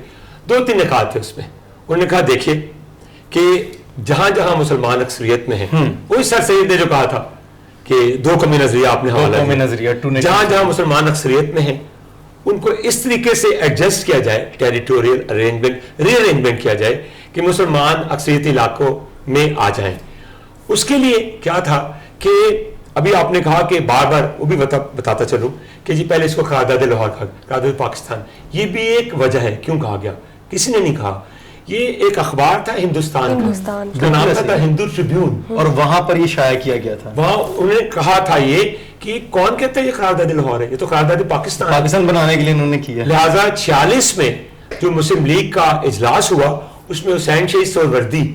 2-3 نکات تھے اس میں. انہوں نے کہا دیکھیے کہ جہاں جہاں مسلمان اکثریت میں ہیں, وہی سر سید نے جو کہا تھا کہ 2 قومی نظریہ آپ نے حوالہ دیا, جہاں جہاں مسلمان اکثریت میں ہیں ان کو اس طریقے سے ایڈجسٹ کیا جائے, ٹیریٹوریل ارینجمنٹ, ری ارینجمنٹ کیا جائے کہ مسلمان اکثریتی علاقوں میں آ جائیں. اس کے لیے کیا تھا کہ ابھی آپ نے کہا کہ بار بار وہ بھی بتاتا چلوں کہ جی پہلے اس کو قرارداد لاہور کہا, قرارداد پاکستان, یہ بھی ایک وجہ ہے کیوں کہا گیا. کسی نے نہیں کہا, یہ ایک اخبار تھا ہندوستان کا, اس کا نام تھا ہندو ٹریبیون, اور
وہاں پر یہ شائع کیا گیا تھا.
وہاں انہوں نے کہا تھا یہ کہ کون کہتا ہے یہ قرارداد لاہور ہے, یہ تو قرارداد پاکستان
بنانے کے لیے انہوں نے کیا.
لہٰذا 46 میں جو مسلم لیگ کا اجلاس ہوا اس میں حسین شہید سہروردی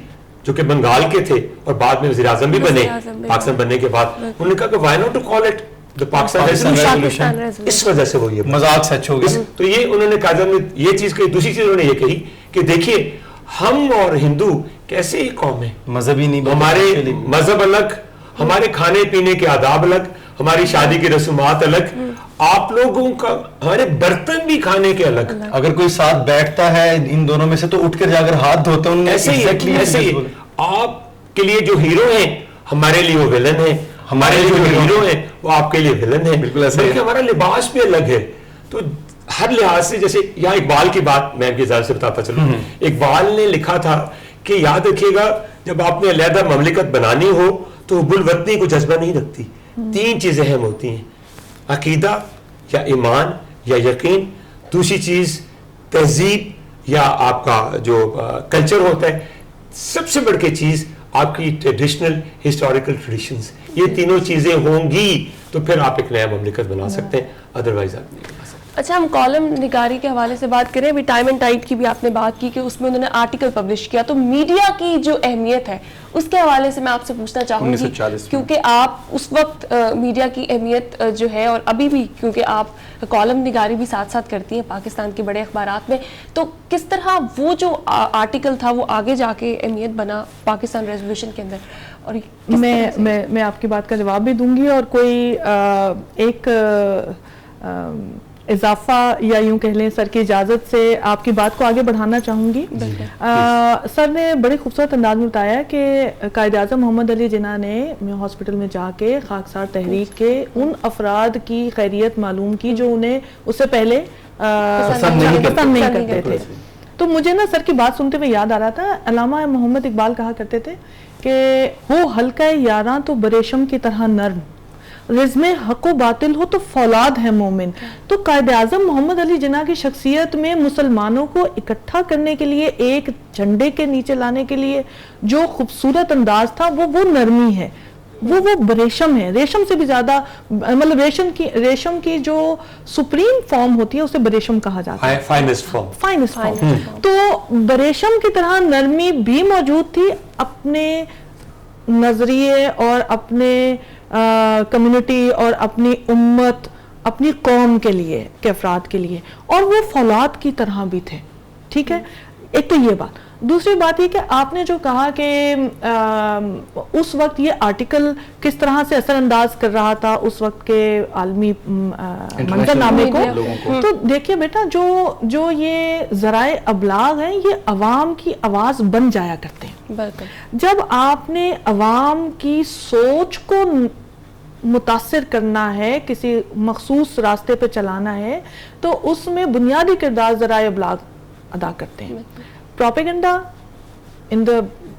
جو کہ بنگال کے تھے اور بعد میں وزیر اعظم بھی بنے پاکستان بننے کے بعد, انہوں نے کہا کہ why not to call it the Pakistan Resolution, اس وجہ سے وہ یہ
مذاق سچ ہو گیا.
تو یہ انہوں نے قائد اعظم نے یہ چیز کہی. دوسری چیز انہوں نے یہ کہی کہ دیکھیے ہم اور ہندو کیسے ایک قوم ہے,
مذہبی نہیں,
ہمارے مذہب الگ, ہمارے کھانے پینے کے آداب الگ, ہماری شادی کی رسومات الگ, آپ لوگوں کا ہمارے برتن بھی کھانے کے الگ.
اگر کوئی ساتھ بیٹھتا ہے ان دونوں میں سے تو اٹھ کر جا کر ہاتھ دھوتے ہیں.
ایسے ہی آپ کے لیے جو ہیرو ہیں ہمارے لیے وہ ویلن ہیں, ہمارے لیے جو ہیرو ہیں وہ آپ کے لیے ویلن ہیں.
بالکل ایسا ہے,
ہمارا لباس بھی الگ ہے. تو ہر لحاظ سے, جیسے یہاں اقبال کی بات میں آپ کی اجازت سے بتاتا چلوں, اقبال نے لکھا تھا کہ یاد رکھیے گا جب آپ نے علیحدہ مملکت بنانی ہو تو حب الوطنی کو جذبہ نہیں رکھتی. 3 چیزیں اہم ہوتی ہیں, عقیدہ یا ایمان یا یقین, دوسری چیز تہذیب یا آپ کا جو کلچر ہوتا ہے, سب سے بڑھ کے چیز آپ کی ٹریڈیشنل ہسٹوریکل ٹریڈیشنز. یہ تینوں چیزیں ہوں گی تو پھر آپ ایک نیا مملکت بنا سکتے ہیں, ادروائز آپ نہیں بنا سکتے.
اچھا, ہم کالم نگاری کے حوالے سے بات کریں. ابھی ٹائم اینڈ ٹائڈ کی بھی آپ نے بات کی کہ اس میں انہوں نے آرٹیکل پبلش کیا, تو میڈیا کی جو اہمیت ہے اس کے حوالے سے میں آپ سے پوچھنا چاہوں گی, کیونکہ آپ اس وقت میڈیا کی اہمیت جو ہے, اور ابھی بھی کیونکہ آپ کالم نگاری بھی ساتھ ساتھ کرتی ہیں پاکستان کے بڑے اخبارات میں, تو کس طرح وہ جو آرٹیکل تھا وہ آگے جا کے اہمیت بنا پاکستان ریزولوشن کے اندر؟ اور
میں آپ کی بات کا جواب بھی دوں گی, اور کوئی ایک اضافہ یا یوں کہہ لیں سر کی اجازت سے آپ کی بات کو آگے بڑھانا چاہوں گی. سر نے بڑے خوبصورت انداز میں بتایا کہ قائد اعظم محمد علی جناح نے ہاسپٹل میں جا کے خاکسار تحریک کے ان افراد کی خیریت معلوم کی جو انہیں اس سے پہلے پسند نہیں کرتے تھے. تو مجھے نا سر کی بات سنتے ہوئے یاد آ رہا تھا, علامہ محمد اقبال کہا کرتے تھے کہ ہو حلقہ یاراں تو بریشم کی طرح نرم, رزم حق و باطل ہو تو فولاد ہے مومن. تو قائد اعظم محمد علی جناح کی شخصیت میں مسلمانوں کو اکٹھا کرنے کے لیے, ایک جھنڈے کے نیچے لانے کے لیے جو خوبصورت انداز تھا وہ نرمی ہے, وہ بریشم ہے. ریشم سے بھی زیادہ, مطلب ریشم کی جو سپریم فارم ہوتی ہے اسے بریشم کہا جاتا ہے, فائنسٹ فارم. تو بریشم کی طرح نرمی بھی موجود تھی اپنے نظریے اور اپنے کمیونٹی اور اپنی امت, اپنی قوم کے لیے, کے افراد کے لیے, اور وہ فولاد کی طرح بھی تھے. ٹھیک ہے, ایک تو یہ بات. دوسری بات یہ کہ آپ نے جو کہا کہ اس وقت یہ آرٹیکل کس طرح سے اثر انداز کر رہا تھا اس وقت کے عالمی منظر نامے کو, تو دیکھیے بیٹا جو یہ ذرائع ابلاغ ہیں یہ عوام کی آواز بن جایا کرتے ہیں. جب آپ نے عوام کی سوچ کو متاثر کرنا ہے, کسی مخصوص راستے پہ چلانا ہے, تو اس میں بنیادی کردار ذرائع ابلاغ ادا کرتے ہیں. پروپیگنڈا ان دا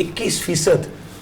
21%.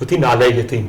وہ تھی نالہ یتیم.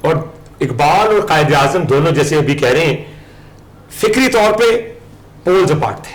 اور اقبال اور قائد اعظم دونوں جیسے ابھی کہہ رہے ہیں فکری طور پہ پولز اپارٹ تھے.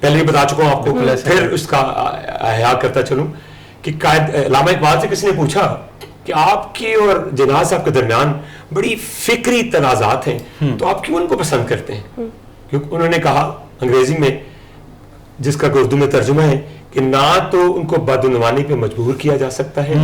پہلے ہی بتا چکا ہوں آپ کو,
بالکل ایسا
پھر اس کا احیا کرتا چلوں کہ قائد علامہ اقبال سے کسی نے پوچھا کہ آپ کی اور جناح صاحب کے درمیان بڑی فکری تنازعات ہیں تو آپ کیوں ان کو پسند کرتے ہیں؟ کیونکہ انہوں نے کہا انگریزی میں, جس کا اردو میں ترجمہ ہے کہ نہ تو ان کو بدعنوانی پہ مجبور کیا جا سکتا ہے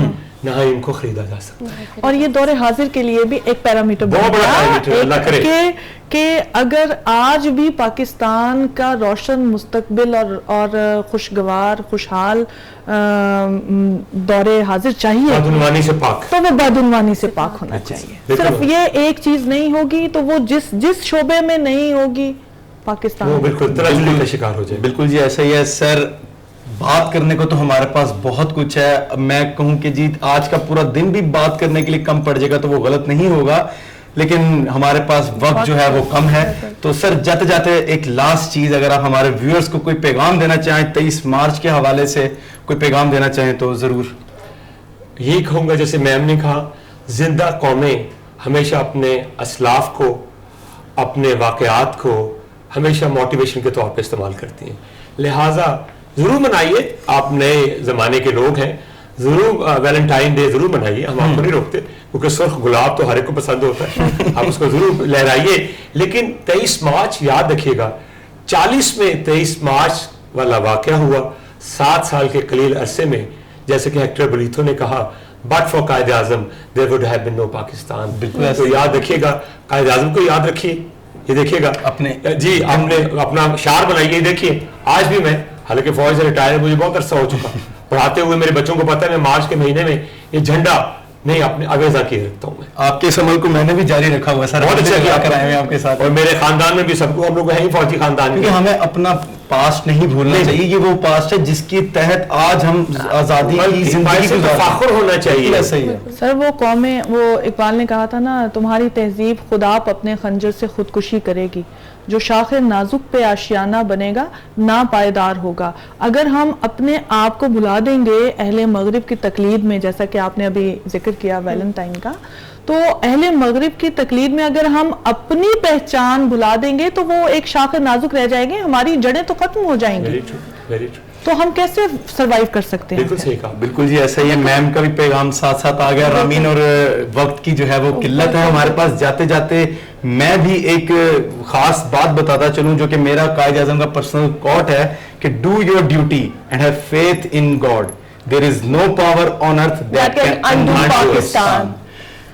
نہ ہی ان کو خریدا جا سکتا ہے.
اور یہ دور حاضر کے لیے بھی ایک پیرامیٹر
بہت بڑا پیرامیٹر, اللہ کرے
کہ اگر آج بھی پاکستان کا روشن مستقبل اور خوشگوار خوشحال دور حاضر چاہیے
بدعنوانی سے پاک,
تو وہ بدعنوانی سے پاک ہونا چاہیے. صرف یہ ایک چیز نہیں ہوگی تو وہ جس شعبے میں نہیں ہوگی پاکستان
وہ بالکل ترجمے کا شکار ہو جائے.
بالکل جی ایسا ہی ہے سر. بات کرنے کو تو ہمارے پاس بہت کچھ ہے. میں کہوں کہ جی آج کا پورا دن بھی بات کرنے کے لیے کم پڑ جائے گا تو وہ غلط نہیں ہوگا, لیکن ہمارے پاس وقت جو ہے وہ کم ہے. تو سر جاتے جاتے ایک لاسٹ چیز, اگر آپ ہمارے ویورز کو کوئی پیغام دینا چاہیں 23 مارچ کے حوالے سے کوئی پیغام دینا چاہیں تو ضرور.
یہی کہوں گا جیسے میم نے کہا, زندہ قومیں ہمیشہ اپنے اسلاف کو, اپنے واقعات کو ہمیشہ موٹیویشن کے طور پہ استعمال کرتی ہیں. لہٰذا ضرور منائیے, آپ نئے زمانے کے لوگ ہیں, ضرور ویلنٹائن ڈے ضرور منائیے, ہم آپ کو نہیں روکتے کیونکہ سرخ گلاب تو ہر ایک کو پسند ہوتا ہے, آپ اس کو ضرور لہرائیے. لیکن 23 مارچ یاد رکھیے گا, 40 میں 23 مارچ والا واقعہ ہوا, 7 سال کے قلیل عرصے میں, جیسے کہ ہیکٹر بلیتھو نے کہا, but for Quaid Azam there would have been no Pakistan.
بالکل
تو یاد رکھیے گا, قائد اعظم کو یاد رکھیے, یہ دیکھیے گا
اپنے
جی ہم نے اپنا شعار بنائیے. دیکھیے آج بھی میں, حالانکہ فوج سے ریٹائر مجھے بہت عرصہ ہو چکا, پڑھاتے ہوئے میرے بچوں کو پتہ ہے میں مارچ کے مہینے میں یہ جھنڈا نہیں اپنے اویزہ کیے رکھتا ہوں. میں
آپ کے اس عمل کو میں نے بھی جاری رکھا ہوا ہے سر,
بہت اچھا کیا
کر آئے ہیں آپ کے ساتھ,
اور میرے خاندان میں بھی سب کو, ہم لوگ ہیں ہی فوجی خاندان کے.
کیونکہ ہمیں اپنا پاسٹ نہیں بھولنا چاہیے. یہ وہ پاسٹ ہے جس کے تحت آج ہم آزادی کی زندگی
سے فخر ہونا چاہیے.
صحیح ہے
سر. وہ قومیں, وہ اقبال نے کہا تھا نا, تمہاری تہذیب خود آپ اپنے خنجر سے خودکشی کرے گی, جو شاخ نازک پہ آشیانہ بنے گا نا پائیدار ہوگا. اگر ہم اپنے آپ کو بھلا دیں گے اہل مغرب کی تقلید میں, جیسا کہ آپ نے ابھی ذکر کیا ویلنٹائن کا, تو اہل مغرب کی تقلید میں اگر ہم اپنی پہچان بھلا دیں گے تو وہ ایک شاخ نازک رہ جائے گی, ہماری جڑیں تو ختم ہو جائیں گی. تو ہم کیسے سروائیو کر سکتے ہیں؟
بالکل صحیح کہا.
بالکل جی ایسا ہی ہے. میم کا بھی پیغام ساتھ ساتھ آ گیا رامین, اور وقت کی جو ہے وہ قلت ہے ہمارے پاس. جاتے جاتے میں بھی ایک خاص بات بتاتا چلوں جو کہ میرا قائد اعظم کا پرسنل کوٹ ہے کہ do your duty and have faith in God, there is no power on earth that can undo Pakistan.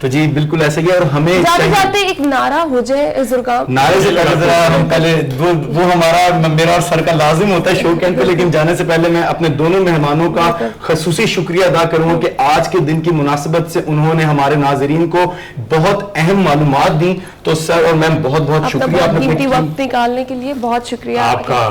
تو جی بالکل ایسا ہی ہے. اور ہمیں
جاتے جاتے ایک نعرہ ہو جائے زرکام,
نعرے سے پہلے ذرا ہم پہلے وہ ہمارا میرا اور سر کا لازم ہوتا ہے شو کے پہ, لیکن جانے سے پہلے میں اپنے دونوں مہمانوں کا خصوصی شکریہ ادا کروں کہ آج کے دن کی مناسبت سے انہوں نے ہمارے ناظرین کو بہت اہم معلومات دی. تو سر اور میم بہت بہت شکریہ,
اپنا قیمتی وقت نکالنے کے لیے بہت شکریہ
آپ کا,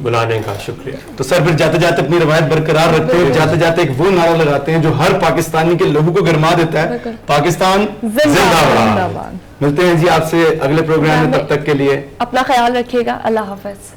بلانے کا شکریہ.
تو سر پھر جاتے جاتے اپنی روایت برقرار رکھتے ہیں, جاتے جاتے ایک وہ نعرہ لگاتے ہیں جو ہر پاکستانی کے لوگوں کو گرما دیتا ہے, پاکستان زندہ باد. ملتے ہیں جی آپ سے اگلے پروگرام میں, تب تک کے لیے
اپنا خیال رکھیے گا. اللہ حافظ.